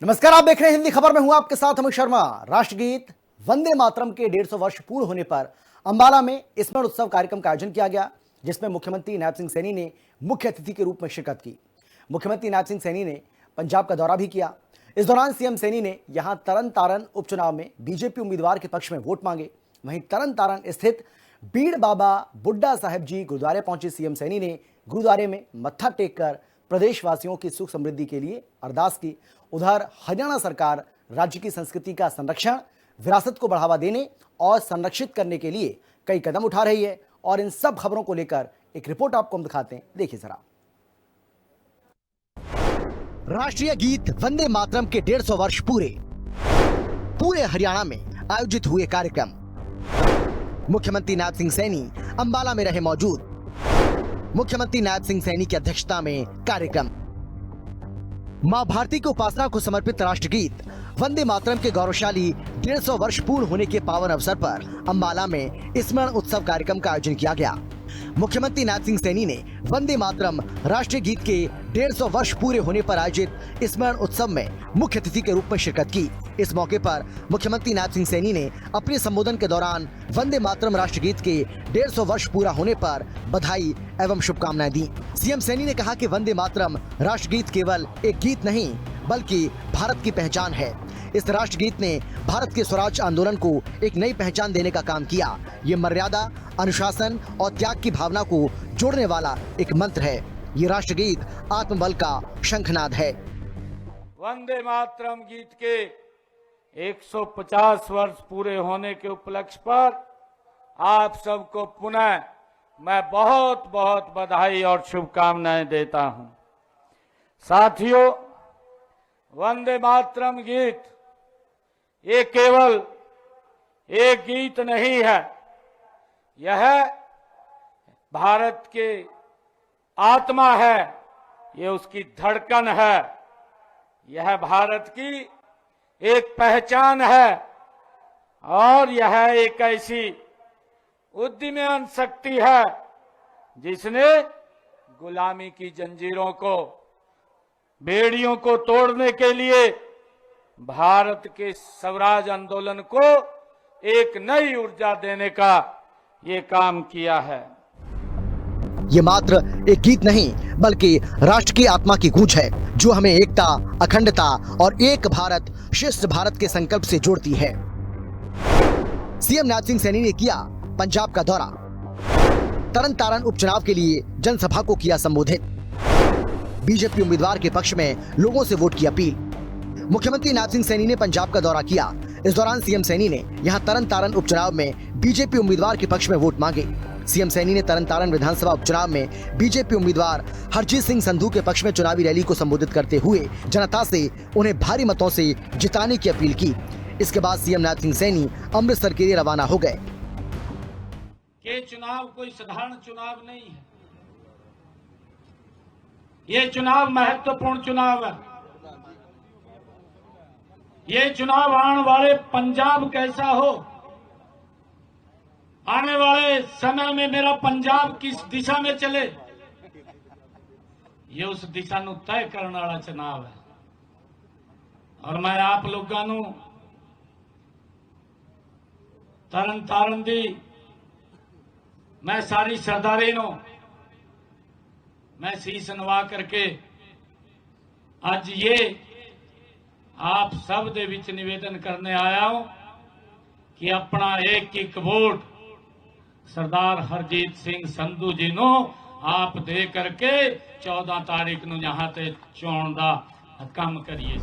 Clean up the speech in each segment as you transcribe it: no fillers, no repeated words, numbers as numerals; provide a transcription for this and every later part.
नमस्कार, आप देख रहे हैं हिंदी खबर में हूं आपके साथ अमित शर्मा। राष्ट्रगीत वंदे मातरम के 150 वर्ष पूर्ण होने पर अंबाला में स्मरण उत्सव कार्यक्रम का आयोजन किया गया, जिसमें मुख्यमंत्री नायब सिंह सैनी ने मुख्य अतिथि के रूप में शिरकत की। मुख्यमंत्री नायब सिंह सैनी ने पंजाब का दौरा भी किया। इस दौरान सीएम सैनी ने यहां तरन तारण उपचुनाव में बीजेपी उम्मीदवार के पक्ष में वोट मांगे। वहीं तरन तारण स्थित बीड़ बाबा बुड्ढा साहिब जी गुरुद्वारे पहुंचे सीएम सैनी ने गुरुद्वारे में मत्था टेक कर प्रदेशवासियों की सुख समृद्धि के लिए अरदास की। उधर हरियाणा सरकार राज्य की संस्कृति का संरक्षण, विरासत को बढ़ावा देने और संरक्षित करने के लिए कई कदम उठा रही है और इन सब खबरों को लेकर एक रिपोर्ट आपको हम दिखाते हैं, देखिए जरा। राष्ट्रीय गीत वंदे मातरम के 150 वर्ष पूरे हरियाणा में आयोजित हुए कार्यक्रम। मुख्यमंत्री नायब सिंह सैनी अंबाला में रहे मौजूद। मुख्यमंत्री नायब सिंह सैनी की अध्यक्षता में कार्यक्रम। मां भारती की उपासना को समर्पित राष्ट्रगीत वंदे मातरम के गौरवशाली 150 वर्ष पूर्ण होने के पावन अवसर पर अंबाला में स्मरण उत्सव कार्यक्रम का आयोजन किया गया। मुख्यमंत्री नायब सिंह सैनी ने वंदे मातरम राष्ट्रीय गीत के 150 वर्ष पूरे होने पर आयोजित स्मरण उत्सव में मुख्य अतिथि के रूप में शिरकत की। इस मौके पर मुख्यमंत्री नायब सिंह सैनी ने अपने संबोधन के दौरान वंदे मातरम राष्ट्रगीत के 150 वर्ष पूरा होने पर बधाई एवं शुभकामनाएं दी। सीएम सैनी ने कहा कि वंदे मातरम राष्ट्रगीत केवल एक गीत नहीं बल्कि भारत की पहचान है। इस राष्ट्रगीत ने भारत के स्वराज आंदोलन को एक नई पहचान देने का काम किया। ये मर्यादा, अनुशासन और त्याग की भावना को जोड़ने वाला एक मंत्र है। ये राष्ट्रगीत आत्मबल का शंखनाद है। वंदे मातरम गीत के 150 वर्ष पूरे होने के उपलक्ष्य पर आप सबको पुनः मैं बहुत बहुत बधाई और शुभकामनाएं देता हूं। साथियों, वंदे मातरम गीत ये केवल एक गीत नहीं है, यह भारत के आत्मा है, ये उसकी धड़कन है, यह भारत की एक पहचान है और यह एक ऐसी उद्यमन शक्ति है जिसने गुलामी की जंजीरों को, बेड़ियों को तोड़ने के लिए भारत के स्वराज आंदोलन को एक नई ऊर्जा देने का ये काम किया है। ये मात्र एक गीत नहीं बल्कि राष्ट्र की आत्मा की गूंज है, जो हमें एकता, अखंडता और एक भारत श्रेष्ठ भारत के संकल्प से जोड़ती है। सीएम नायब सिंह सैनी ने किया पंजाब का दौरा। तरन तारण उपचुनाव के लिए जनसभा को किया संबोधित। बीजेपी उम्मीदवार के पक्ष में लोगों से वोट की अपील। मुख्यमंत्री नायब सिंह सैनी ने पंजाब का दौरा किया। इस दौरान सीएम सैनी ने यहां तरन तारण उपचुनाव में बीजेपी उम्मीदवार के पक्ष में वोट मांगे। सीएम सैनी ने तरन तारण विधानसभा उपचुनाव में बीजेपी उम्मीदवार हरजीत सिंह संधू के पक्ष में चुनावी रैली को संबोधित करते हुए जनता से उन्हें भारी मतों से जिताने की अपील की। इसके बाद सीएम नायब सिंह सैनी अमृतसर के लिए रवाना हो गए। ये चुनाव कोई साधारण चुनाव नहीं है, ये चुनाव महत्वपूर्ण चुनाव है। ये चुनाव आने वाले पंजाब कैसा हो, आने वाले समय में मेरा पंजाब किस दिशा में चले, ये उस दिशा ਨੂੰ तय करने वाला चुनाव है। और मैं आप लोगों ਨੂੰ तरन तारण दी मैं सारी सरदारी नो मैं शीश नवा करके आज ये आप सब दे विच निवेदन करने आया हूं कि अपना एक वोट सरदार हरजीत सिंह संधू जी नो आप दे करके 14 तारीख नु यहां ते चुनाव दा काम करिए।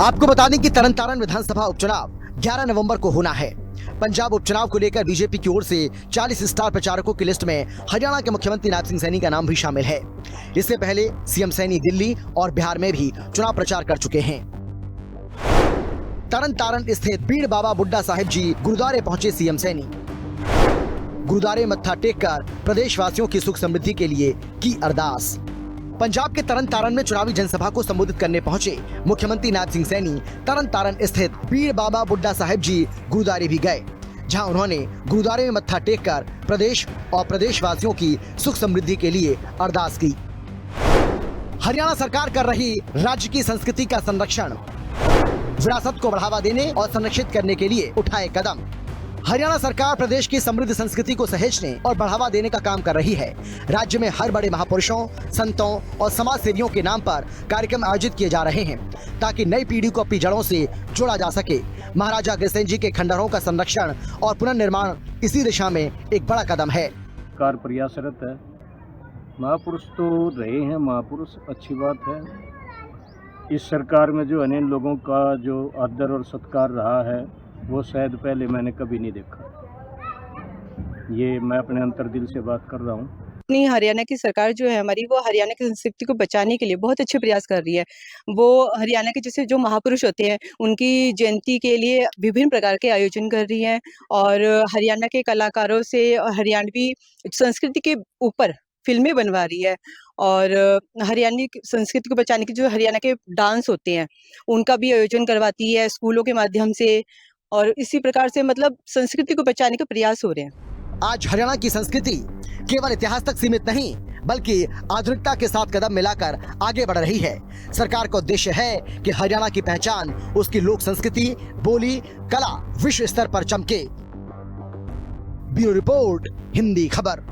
आपको बता दें कि तरन तारण विधानसभा उपचुनाव 11 नवंबर को होना है। पंजाब उपचुनाव को लेकर बीजेपी की ओर से 40 स्टार प्रचारकों की लिस्ट में हरियाणा के मुख्यमंत्री नायब सिंह सैनी का नाम भी शामिल है। इससे पहले सीएम सैनी दिल्ली और बिहार में भी चुनाव प्रचार कर चुके हैं। तरन तारण स्थित बीड़ बाबा बुड्ढा साहिब जी गुरुद्वारे पहुंचे सीएम सैनी। गुरुद्वारे मत्था टेक कर प्रदेशवासियों की सुख समृद्धि के लिए की अरदास। पंजाब के तरन तारण में चुनावी जनसभा को संबोधित करने पहुंचे मुख्यमंत्री नायब सिंह सैनी तरन तारण स्थित बीड़ बाबा बुड्ढा साहिब जी गुरुद्वारे भी गए, जहां उन्होंने गुरुद्वारे में मत्था टेक कर प्रदेश और प्रदेशवासियों की सुख समृद्धि के लिए अरदास की। हरियाणा सरकार कर रही राज्य की संस्कृति का संरक्षण, विरासत को बढ़ावा देने और संरक्षित करने के लिए उठाए कदम। हरियाणा सरकार प्रदेश की समृद्ध संस्कृति को सहेजने और बढ़ावा देने का काम कर रही है। राज्य में हर बड़े महापुरुषों, संतों और समाज सेवियों के नाम पर कार्यक्रम आयोजित किए जा रहे हैं ताकि नई पीढ़ी को अपनी जड़ों से जोड़ा जा सके। महाराजा अग्रसेन जी के खंडहरों का संरक्षण और पुनर्निर्माण इसी दिशा में एक बड़ा कदम है। सरकार प्रयासरत है। महापुरुष तो रहे हैं, महापुरुष अच्छी बात है। इस सरकार में जो अनेक लोगों का जो आदर और सत्कार रहा है वो शायद पहले मैंने कभी नहीं देखा। ये मैं अपने अंतर्दिल से बात कर रहा हूँ। अपनी हरियाणा की सरकार जो है हमारी, वो हरियाणा की संस्कृति को बचाने के लिए बहुत अच्छे प्रयास कर रही है। वो हरियाणा के जैसे जो महापुरुष होते हैं उनकी जयंती के लिए विभिन्न प्रकार के आयोजन कर रही है और हरियाणा के कलाकारों से हरियाणवी संस्कृति के ऊपर फिल्में बनवा रही है और हरियाणवी संस्कृति को बचाने के जो हरियाणा के डांस होते हैं उनका भी आयोजन करवाती है स्कूलों के माध्यम से और इसी प्रकार से मतलब संस्कृति को बचाने के प्रयास हो रहे हैं। आज हरियाणा की संस्कृति केवल इतिहास तक सीमित नहीं बल्कि आधुनिकता के साथ कदम मिलाकर आगे बढ़ रही है। सरकार का उद्देश्य है कि हरियाणा की पहचान, उसकी लोक संस्कृति, बोली, कला विश्व स्तर पर चमके। ब्यूरो रिपोर्ट, हिंदी खबर।